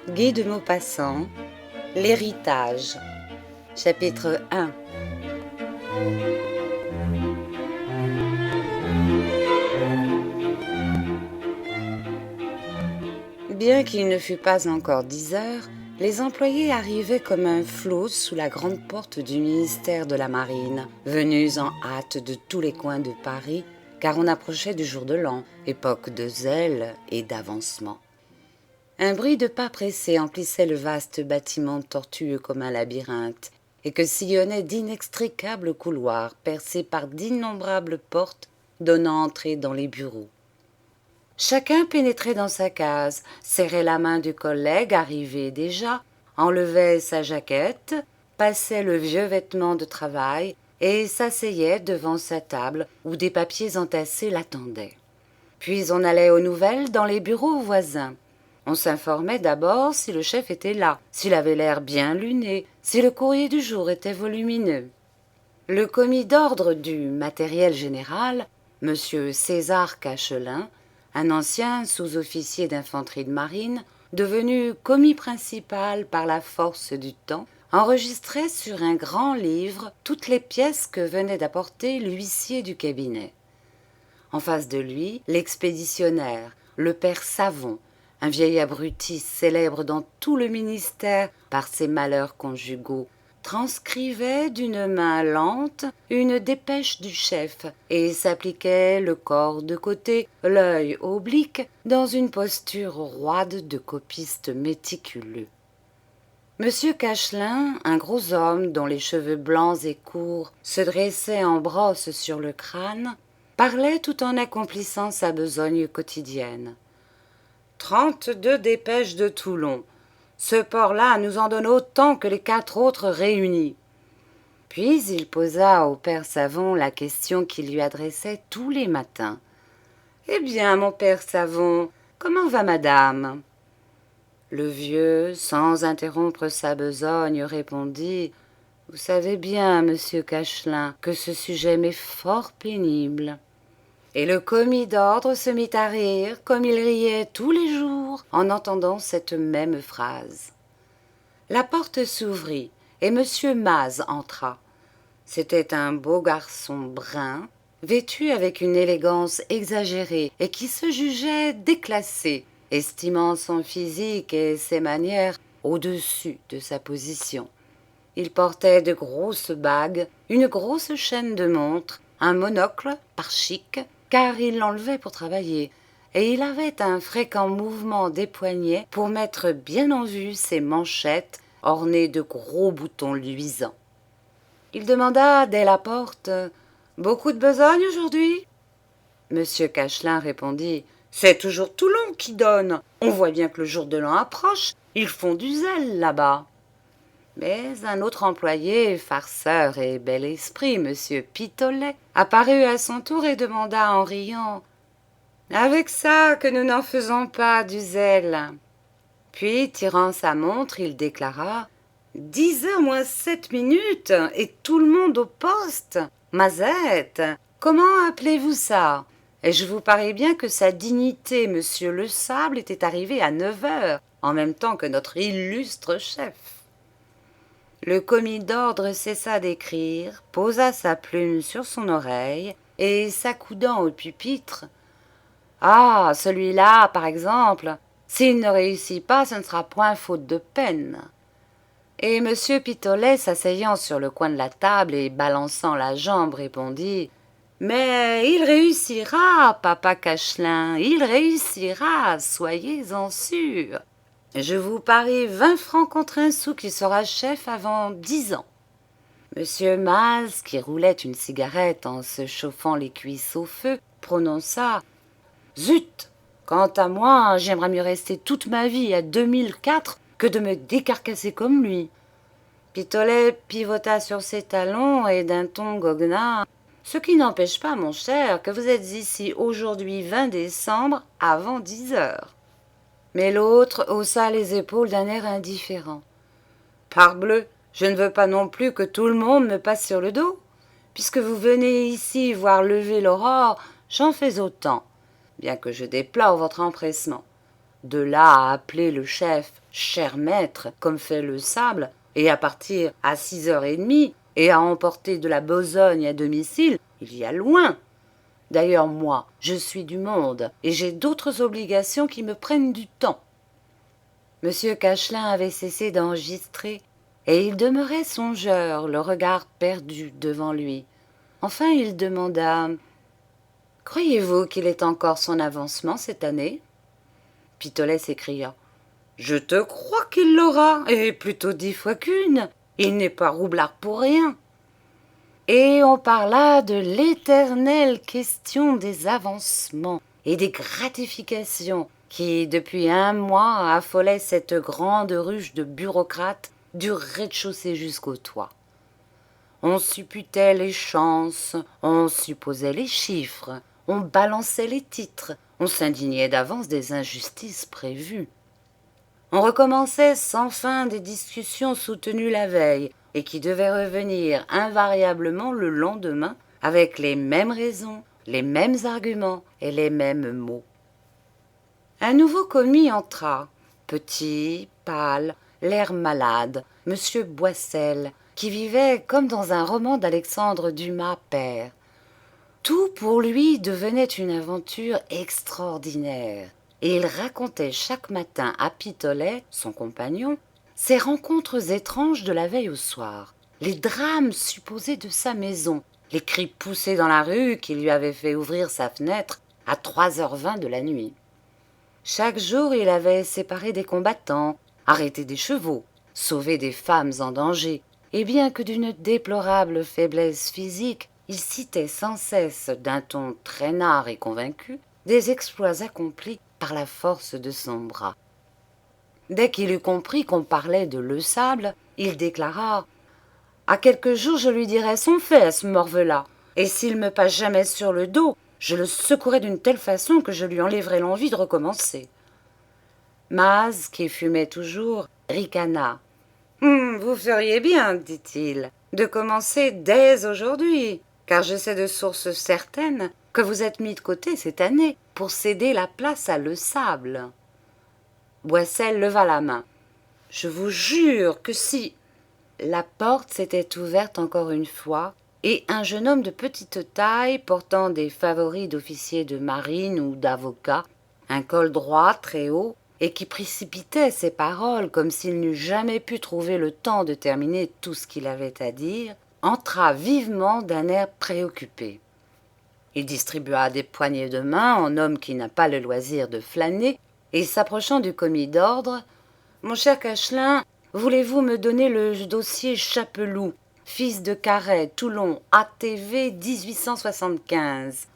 Guy de Maupassant, L'héritage, chapitre 1. Bien qu'il ne fût pas encore 10 heures, les employés arrivaient comme un flot sous la grande porte du ministère de la Marine, venus en hâte de tous les coins de Paris, car on approchait du jour de l'an, époque de zèle et d'avancement. Un bruit de pas pressés emplissait le vaste bâtiment tortueux comme un labyrinthe, et que sillonnaient d'inextricables couloirs percés par d'innombrables portes donnant entrée dans les bureaux. Chacun pénétrait dans sa case, serrait la main du collègue arrivé déjà, enlevait sa jaquette, passait le vieux vêtement de travail et s'asseyait devant sa table où des papiers entassés l'attendaient. Puis on allait aux nouvelles dans les bureaux voisins. On s'informait d'abord si le chef était là, s'il avait l'air bien luné, si le courrier du jour était volumineux. Le commis d'ordre du matériel général, M. César Cachelin, un ancien sous-officier d'infanterie de marine, devenu commis principal par la force du temps, enregistrait sur un grand livre toutes les pièces que venait d'apporter l'huissier du cabinet. En face de lui, l'expéditionnaire, le père Savon, un vieil abruti célèbre dans tout le ministère par ses malheurs conjugaux, transcrivait d'une main lente une dépêche du chef et s'appliquait le corps de côté, l'œil oblique, dans une posture roide de copiste méticuleux. Monsieur Cachelin, un gros homme dont les cheveux blancs et courts se dressaient en brosse sur le crâne, parlait tout en accomplissant sa besogne quotidienne. 32 dépêches de Toulon. Ce port-là nous en donne autant que les 4 autres réunis. Puis il posa au père Savon la question qu'il lui adressait tous les matins. « Eh bien, mon père Savon, comment va madame ?» Le vieux, sans interrompre sa besogne, répondit « Vous savez bien, monsieur Cachelin, que ce sujet m'est fort pénible. » Et le commis d'ordre se mit à rire, comme il riait tous les jours, en entendant cette même phrase. La porte s'ouvrit, et monsieur Maz entra. C'était un beau garçon brun, vêtu avec une élégance exagérée, et qui se jugeait déclassé, estimant son physique et ses manières au-dessus de sa position. Il portait de grosses bagues, une grosse chaîne de montre, un monocle par chic, car il l'enlevait pour travailler, et il avait un fréquent mouvement des poignets pour mettre bien en vue ses manchettes ornées de gros boutons luisants. Il demanda dès la porte « Beaucoup de besogne aujourd'hui ?» Monsieur Cachelin répondit « C'est toujours Toulon qui donne. On voit bien que le jour de l'an approche. Ils font du zèle là-bas. » Mais un autre employé, farceur et bel esprit, monsieur Pitolet, apparut à son tour et demanda en riant « Avec ça que nous n'en faisons pas du zèle. » Puis, tirant sa montre, il déclara « 10h moins 7 minutes et tout le monde au poste. Mazette, comment appelez-vous ça? Et je vous parie bien que sa dignité, monsieur Le Sable, était arrivé à 9h, en même temps que notre illustre chef. » Le commis d'ordre cessa d'écrire, posa sa plume sur son oreille et, s'accoudant au pupitre, « Ah, celui-là, par exemple, s'il ne réussit pas, ce ne sera point faute de peine. » Et M. Pitolet, s'asseyant sur le coin de la table et balançant la jambe, répondit « Mais il réussira, papa Cachelin, il réussira, soyez-en sûrs. Je vous parie 20 francs contre un sou qu'il sera chef avant 10 ans. » Monsieur Maz, qui roulait une cigarette en se chauffant les cuisses au feu, prononça « Zut! Quant à moi, j'aimerais mieux rester toute ma vie à 2004 que de me décarcasser comme lui. » Pitolet pivota sur ses talons et d'un ton goguenard « Ce qui n'empêche pas, mon cher, que vous êtes ici aujourd'hui 20 décembre avant 10h. » Mais l'autre haussa les épaules d'un air indifférent. « Parbleu, je ne veux pas non plus que tout le monde me passe sur le dos. Puisque vous venez ici voir lever l'aurore, j'en fais autant, bien que je déplore votre empressement. De là à appeler le chef « cher maître » comme fait le sable, et à partir à 6h30, et à emporter de la besogne à domicile, il y a loin. D'ailleurs, moi, je suis du monde, et j'ai d'autres obligations qui me prennent du temps. Monsieur Cachelin avait cessé d'enregistrer, et il demeurait songeur, le regard perdu devant lui. Enfin, il demanda « Croyez-vous qu'il ait encore son avancement cette année ?» Pitolet s'écria « Je te crois qu'il l'aura, et plutôt 10 fois qu'une. Il n'est pas roublard pour rien. » Et on parla de l'éternelle question des avancements et des gratifications qui, depuis un mois, affolaient cette grande ruche de bureaucrates du rez-de-chaussée jusqu'au toit. On supputait les chances, on supposait les chiffres, on balançait les titres, on s'indignait d'avance des injustices prévues. On recommençait sans fin des discussions soutenues la veille et qui devaient revenir invariablement le lendemain avec les mêmes raisons, les mêmes arguments et les mêmes mots. Un nouveau commis entra, petit, pâle, l'air malade, monsieur Boissel, qui vivait comme dans un roman d'Alexandre Dumas père. Tout pour lui devenait une aventure extraordinaire, et il racontait chaque matin à Pitolet, son compagnon, ses rencontres étranges de la veille au soir, les drames supposés de sa maison, les cris poussés dans la rue qui lui avaient fait ouvrir sa fenêtre à 3h20 de la nuit. Chaque jour, il avait séparé des combattants, arrêté des chevaux, sauvé des femmes en danger, et bien que d'une déplorable faiblesse physique, il citait sans cesse, d'un ton traînard et convaincu, des exploits accomplis par la force de son bras. Dès qu'il eut compris qu'on parlait de Le Sable, il déclara « À quelques jours, je lui dirai son fait à ce morve-là, et s'il me passe jamais sur le dos, je le secouerai d'une telle façon que je lui enlèverai l'envie de recommencer. » Maz, qui fumait toujours, ricana. « Vous feriez bien, dit-il, de commencer dès aujourd'hui, car je sais de sources certaines que vous êtes mis de côté cette année pour céder la place à Le Sable. » Boissel leva la main. « Je vous jure que si... » La porte s'était ouverte encore une fois, et un jeune homme de petite taille, portant des favoris d'officier de marine ou d'avocat, un col droit très haut, et qui précipitait ses paroles comme s'il n'eût jamais pu trouver le temps de terminer tout ce qu'il avait à dire, entra vivement d'un air préoccupé. Il distribua des poignées de main en homme qui n'a pas le loisir de flâner, et s'approchant du commis d'ordre, « Mon cher Cachelin, voulez-vous me donner le dossier Chapeloud, fils de Carret, Toulon, ATV 1875 ?»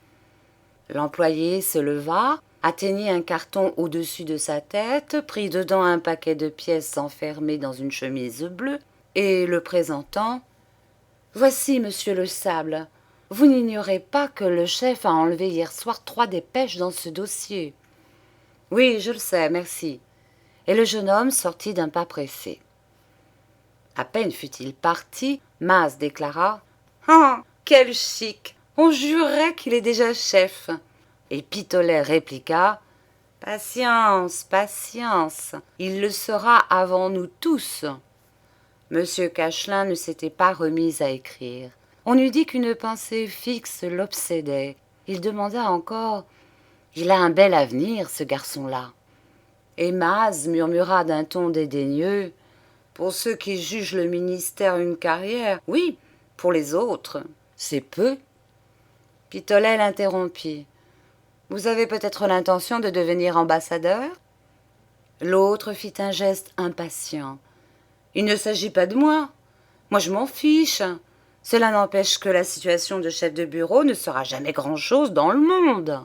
L'employé se leva, atteignit un carton au-dessus de sa tête, prit dedans un paquet de pièces enfermées dans une chemise bleue, et le présentant, « Voici, monsieur Le Sable. Vous n'ignorez pas que le chef a enlevé hier soir 3 dépêches dans ce dossier. »« Oui, je le sais, merci. » Et le jeune homme sortit d'un pas pressé. À peine fut-il parti, Maz déclara « Ah, quel chic! On jurerait qu'il est déjà chef. » Et Pitolet répliqua « Patience, patience, il le sera avant nous tous. » Monsieur Cachelin ne s'était pas remis à écrire. On eût dit qu'une pensée fixe l'obsédait. Il demanda encore « Il a un bel avenir, ce garçon-là. » Et Maz murmura d'un ton dédaigneux « Pour ceux qui jugent le ministère une carrière, oui, pour les autres, c'est peu. » Pitolet l'interrompit. « Vous avez peut-être l'intention de devenir ambassadeur ?» L'autre fit un geste impatient. « Il ne s'agit pas de moi. Moi, je m'en fiche. Cela n'empêche que la situation de chef de bureau ne sera jamais grand-chose dans le monde. »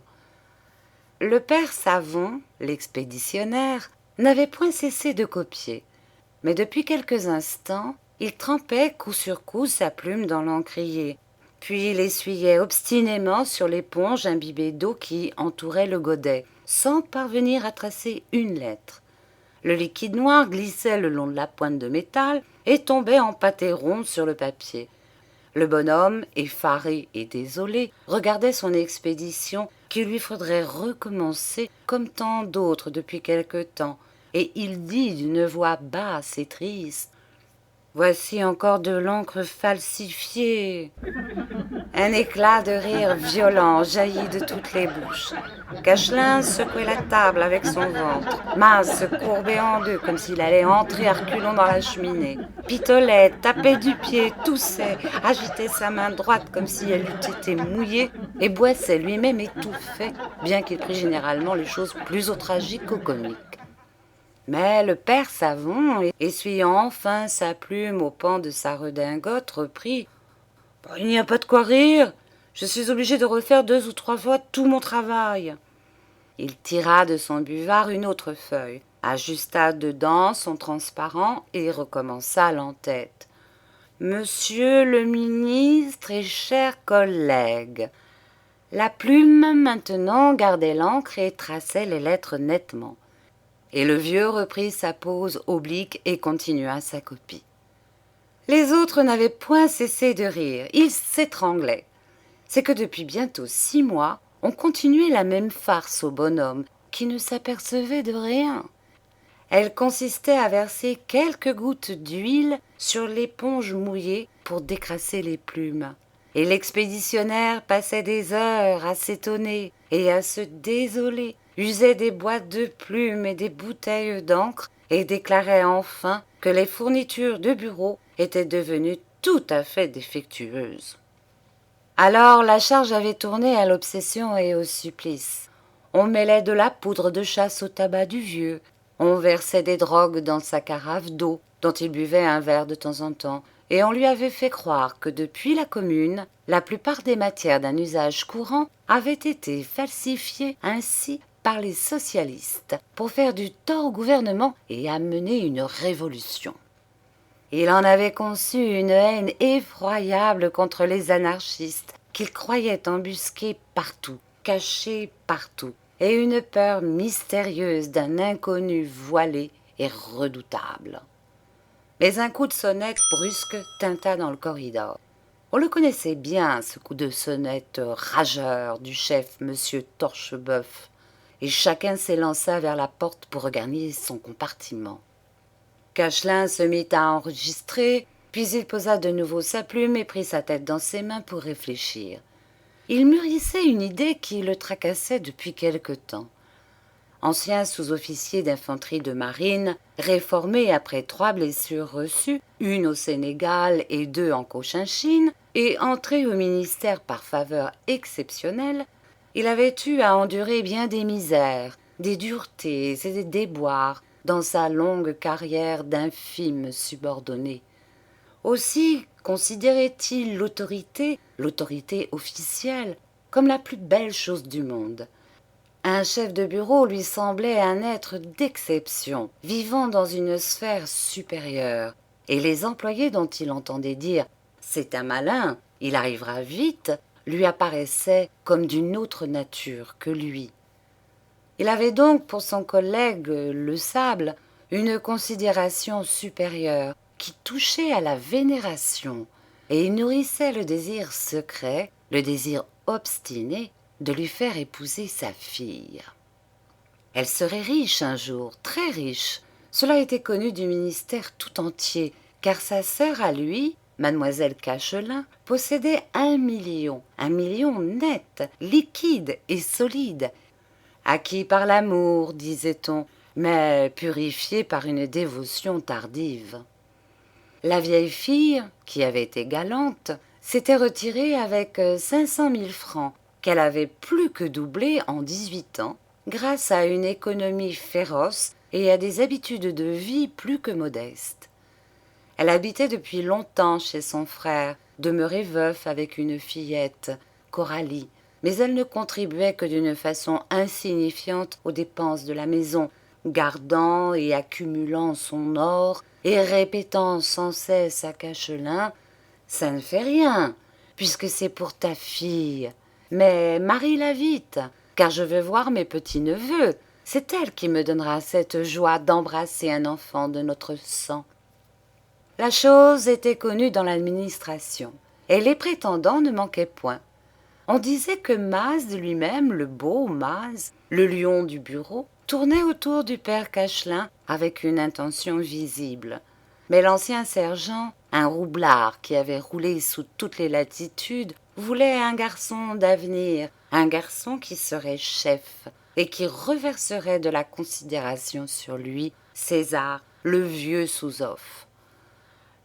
Le père Savon, l'expéditionnaire, n'avait point cessé de copier, mais depuis quelques instants, il trempait coup sur coup sa plume dans l'encrier, puis il essuyait obstinément sur l'éponge imbibée d'eau qui entourait le godet, sans parvenir à tracer une lettre. Le liquide noir glissait le long de la pointe de métal et tombait en pâté rond sur le papier. Le bonhomme, effaré et désolé, regardait son expédition qu'il lui faudrait recommencer comme tant d'autres depuis quelque temps, et il dit d'une voix basse et triste: « Voici encore de l'encre falsifiée. » Un éclat de rire violent jaillit de toutes les bouches. Cachelin secouait la table avec son ventre. Mas se courbait en deux comme s'il allait entrer à reculons dans la cheminée. Pitolait, tapait du pied, toussait, agitait sa main droite comme si elle eût été mouillée, et Boisset lui-même étouffait, bien qu'il prît généralement les choses plus au tragique qu'au comique. Mais le père Savon, essuyant enfin sa plume au pan de sa redingote, reprit: « Il n'y a pas de quoi rire. Je suis obligé de refaire 2 ou 3 fois tout mon travail. » Il tira de son buvard une autre feuille, ajusta dedans son transparent et recommença l'entête. « Monsieur le ministre et chers collègues. » La plume maintenant gardait l'encre et traçait les lettres nettement. Et le vieux reprit sa pose oblique et continua sa copie. Les autres n'avaient point cessé de rire, ils s'étranglaient. C'est que depuis bientôt 6 mois, on continuait la même farce au bonhomme, qui ne s'apercevait de rien. Elle consistait à verser quelques gouttes d'huile sur l'éponge mouillée pour décrasser les plumes. Et l'expéditionnaire passait des heures à s'étonner et à se désoler, usait des boîtes de plumes et des bouteilles d'encre, et déclarait enfin que les fournitures de bureau étaient devenues tout à fait défectueuses. Alors la charge avait tourné à l'obsession et au supplice. On mêlait de la poudre de chasse au tabac du vieux, on versait des drogues dans sa carafe d'eau, dont il buvait un verre de temps en temps, et on lui avait fait croire que depuis la Commune, la plupart des matières d'un usage courant avaient été falsifiées ainsi par les socialistes pour faire du tort au gouvernement et amener une révolution. Il en avait conçu une haine effroyable contre les anarchistes qu'il croyait embusqués partout, cachés partout, et une peur mystérieuse d'un inconnu voilé et redoutable. Mais un coup de sonnette brusque tinta dans le corridor. On le connaissait bien, ce coup de sonnette rageur du chef Monsieur Torcheboeuf, et chacun s'élança vers la porte pour regagner son compartiment. Cachelin se mit à enregistrer, puis il posa de nouveau sa plume et prit sa tête dans ses mains pour réfléchir. Il mûrissait une idée qui le tracassait depuis quelque temps. Ancien sous-officier d'infanterie de marine, réformé après 3 blessures reçues, une au Sénégal et 2 en Cochinchine, et entré au ministère par faveur exceptionnelle, il avait eu à endurer bien des misères, des duretés et des déboires dans sa longue carrière d'infime subordonné. Aussi considérait-il l'autorité officielle, comme la plus belle chose du monde. Un chef de bureau lui semblait un être d'exception, vivant dans une sphère supérieure, et les employés dont il entendait dire « c'est un malin, il arrivera vite », lui apparaissaient comme d'une autre nature que lui. Il avait donc pour son collègue le sable une considération supérieure qui touchait à la vénération, et il nourrissait le désir secret, le désir obstiné de lui faire épouser sa fille. Elle serait riche un jour, très riche. Cela était connu du ministère tout entier, car sa sœur à lui, mademoiselle Cachelin, possédait 1 million net, liquide et solide, acquis par l'amour, disait-on, mais purifié par une dévotion tardive. La vieille fille, qui avait été galante, s'était retirée avec 500 000 francs, qu'elle avait plus que doublé en 18 ans, grâce à une économie féroce et à des habitudes de vie plus que modestes. Elle habitait depuis longtemps chez son frère, demeuré veuf avec une fillette, Coralie, mais elle ne contribuait que d'une façon insignifiante aux dépenses de la maison, gardant et accumulant son or et répétant sans cesse à Cachelin « Ça ne fait rien, puisque c'est pour ta fille. Mais marie-la vite, car je veux voir mes petits-neveux. C'est elle qui me donnera cette joie d'embrasser un enfant de notre sang. » La chose était connue dans l'administration. et les prétendants ne manquaient point. On disait que Maz lui-même, le beau Maz, le lion du bureau, tournait autour du père Cachelin avec une intention visible. Mais l'ancien sergent, un roublard qui avait roulé sous toutes les latitudes, voulait un garçon d'avenir, un garçon qui serait chef et qui reverserait de la considération sur lui, César, le vieux sous-off.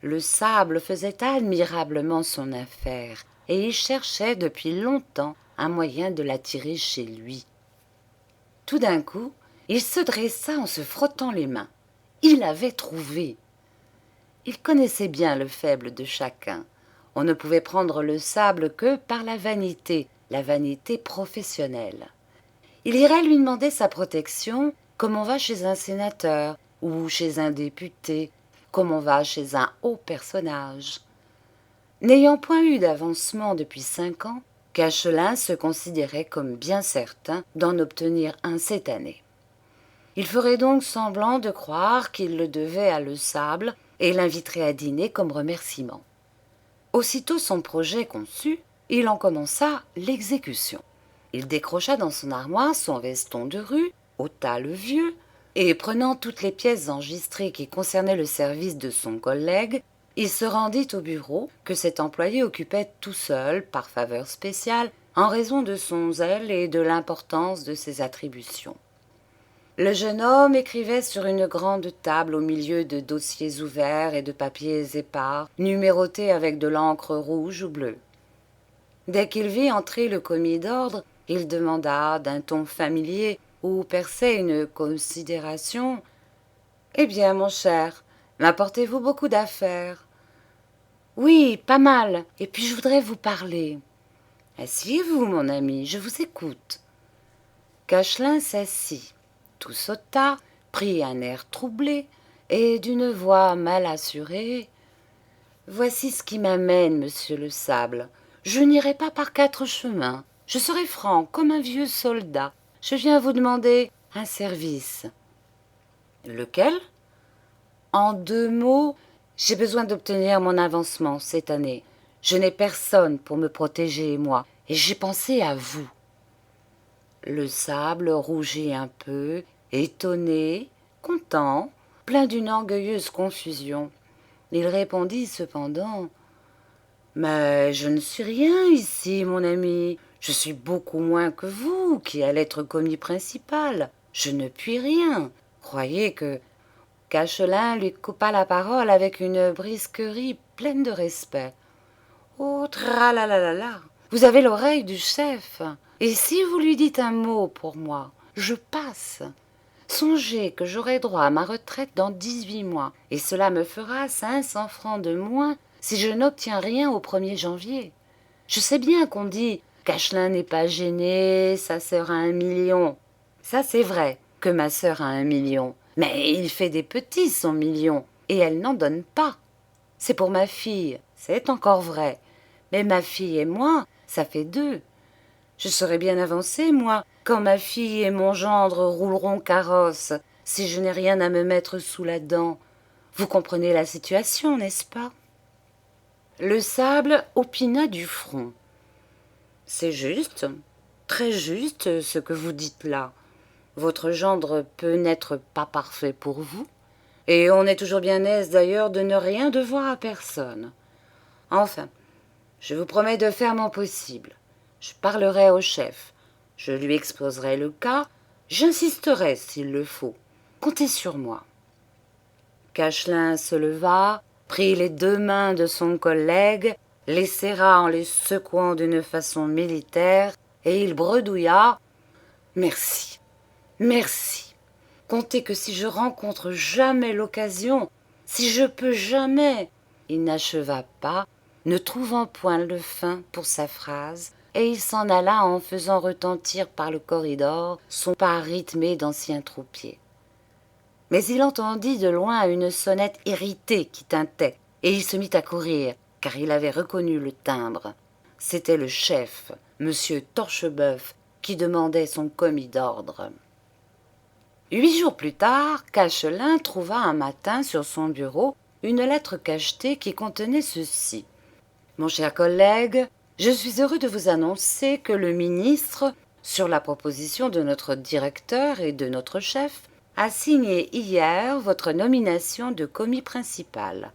Le sable faisait admirablement son affaire, et il cherchait depuis longtemps un moyen de l'attirer chez lui. Tout d'un coup, il se dressa en se frottant les mains. Il avait trouvé. Il connaissait bien le faible de chacun. On ne pouvait prendre le sable que par la vanité professionnelle. Il irait lui demander sa protection comme on va chez un sénateur ou chez un député, comme on va chez un haut personnage. N'ayant point eu d'avancement depuis 5 ans, Cachelin se considérait comme bien certain d'en obtenir un cette année. Il ferait donc semblant de croire qu'il le devait à Le Sable et l'inviterait à dîner comme remerciement. Aussitôt son projet conçu, il en commença l'exécution. Il décrocha dans son armoire son veston de rue, ôta le vieux, et prenant toutes les pièces enregistrées qui concernaient le service de son collègue, il se rendit au bureau que cet employé occupait tout seul, par faveur spéciale, en raison de son zèle et de l'importance de ses attributions. Le jeune homme écrivait sur une grande table au milieu de dossiers ouverts et de papiers épars, numérotés avec de l'encre rouge ou bleue. Dès qu'il vit entrer le commis d'ordre, il demanda d'un ton familier où perçait une considération « Eh bien, mon cher, m'apportez-vous beaucoup d'affaires ?»« Oui, pas mal, et puis je voudrais vous parler. »« Asseyez-vous, mon ami, je vous écoute. » Cachelin s'assit, tout sauta, prit un air troublé, et d'une voix mal assurée « Voici ce qui m'amène, monsieur Le Sable. Je n'irai pas par 4 chemins. Je serai franc, comme un vieux soldat. Je viens vous demander un service. »« Lequel ? » ?»« En 2 mots, j'ai besoin d'obtenir mon avancement cette année. Je n'ai personne pour me protéger, moi, et j'ai pensé à vous. » Le Sable rougit un peu, étonné, content, plein d'une orgueilleuse confusion. Il répondit cependant « Mais je ne suis rien ici, mon ami. Je suis beaucoup moins que vous, qui allez être commis principal. Je ne puis rien. Croyez que... » Cachelin lui coupa la parole avec une brisquerie pleine de respect. « Oh, tralalala, vous avez l'oreille du chef. Et si vous lui dites un mot pour moi, je passe. Songez que j'aurai droit à ma retraite dans 18 mois, et cela me fera 500 francs de moins si je n'obtiens rien au 1er janvier. Je sais bien qu'on dit « Cachelin n'est pas gêné, sa sœur a 1 million. » Ça, c'est vrai que ma sœur a 1 million. Mais il fait des petits, son million, et elle n'en donne pas. C'est pour ma fille, c'est encore vrai. Mais ma fille et moi, ça fait 2. Je serai bien avancée, moi, quand ma fille et mon gendre rouleront carrosse, si je n'ai rien à me mettre sous la dent. Vous comprenez la situation, n'est-ce pas ? Le Sable opina du front. C'est juste, très juste, ce que vous dites là. Votre gendre peut n'être pas parfait pour vous, et on est toujours bien aise d'ailleurs de ne rien devoir à personne. Enfin, je vous promets de faire mon possible. Je parlerai au chef, je lui exposerai le cas, j'insisterai s'il le faut. Comptez sur moi. » Cachelin se leva, prit les 2 mains de son collègue, les serra en les secouant d'une façon militaire, et il bredouilla « Merci. Merci. Comptez que si je rencontre jamais l'occasion, si je peux jamais... » Il n'acheva pas, ne trouvant point le fin pour sa phrase, et il s'en alla en faisant retentir par le corridor son pas rythmé d'ancien troupier. Mais il entendit de loin une sonnette irritée qui tintait, et il se mit à courir, car il avait reconnu le timbre. C'était le chef, monsieur Torcheboeuf, qui demandait son commis d'ordre. 8 jours plus tard, Cachelin trouva un matin sur son bureau une lettre cachetée qui contenait ceci. Mon cher collègue, je suis heureux de vous annoncer que le ministre, sur la proposition de notre directeur et de notre chef, a signé hier votre nomination de commis principal.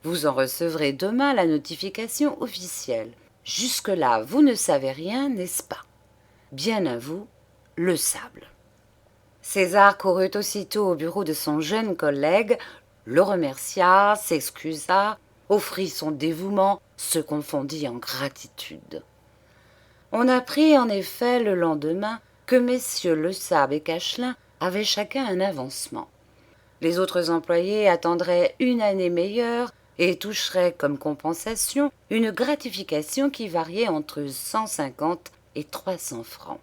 Vous en recevrez demain la notification officielle. Jusque-là, vous ne savez rien, n'est-ce pas? Bien à vous, Le Sable. César courut aussitôt au bureau de son jeune collègue, le remercia, s'excusa, offrit son dévouement, se confondit en gratitude. On apprit en effet le lendemain que messieurs Le Sable et Cachelin avaient chacun un avancement. Les autres employés attendraient une année meilleure et toucheraient comme compensation une gratification qui variait entre 150 et 300 francs.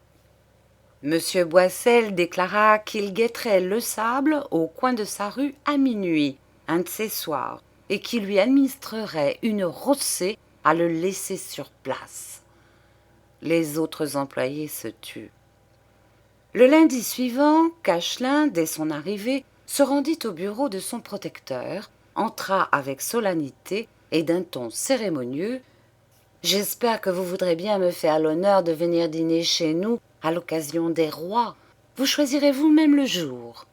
Monsieur Boissel déclara qu'il guetterait Le Sable au coin de sa rue à minuit, un de ces soirs, et qu'il lui administrerait une rossée à le laisser sur place. Les autres employés se turent. Le lundi suivant, Cachelin, dès son arrivée, se rendit au bureau de son protecteur, entra avec solennité et d'un ton cérémonieux. « J'espère que vous voudrez bien me faire l'honneur de venir dîner chez nous à l'occasion des rois. Vous choisirez vous-même le jour. »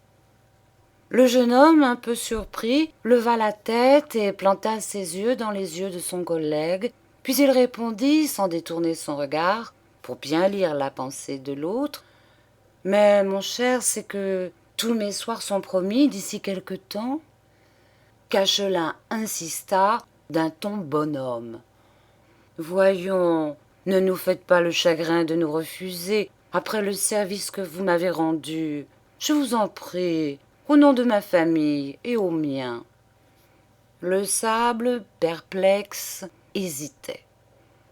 Le jeune homme, un peu surpris, leva la tête et planta ses yeux dans les yeux de son collègue, puis il répondit, sans détourner son regard, pour bien lire la pensée de l'autre. « Mais, mon cher, c'est que tous mes soirs sont promis d'ici quelque temps. » Cachelin insista d'un ton bonhomme. « Voyons, ne nous faites pas le chagrin de nous refuser après le service que vous m'avez rendu. Je vous en prie, au nom de ma famille et au mien. » Le Sable, perplexe, hésitait.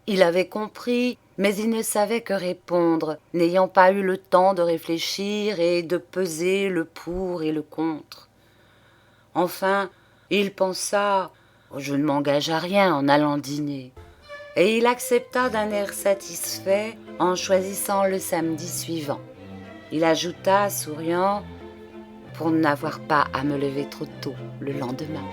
Il avait compris, mais il ne savait que répondre, n'ayant pas eu le temps de réfléchir et de peser le pour et le contre. Enfin, il pensa « Je ne m'engage à rien en allant dîner », et il accepta d'un air satisfait en choisissant le samedi suivant. Il ajouta, souriant, « Pour n'avoir pas à me lever trop tôt le lendemain. »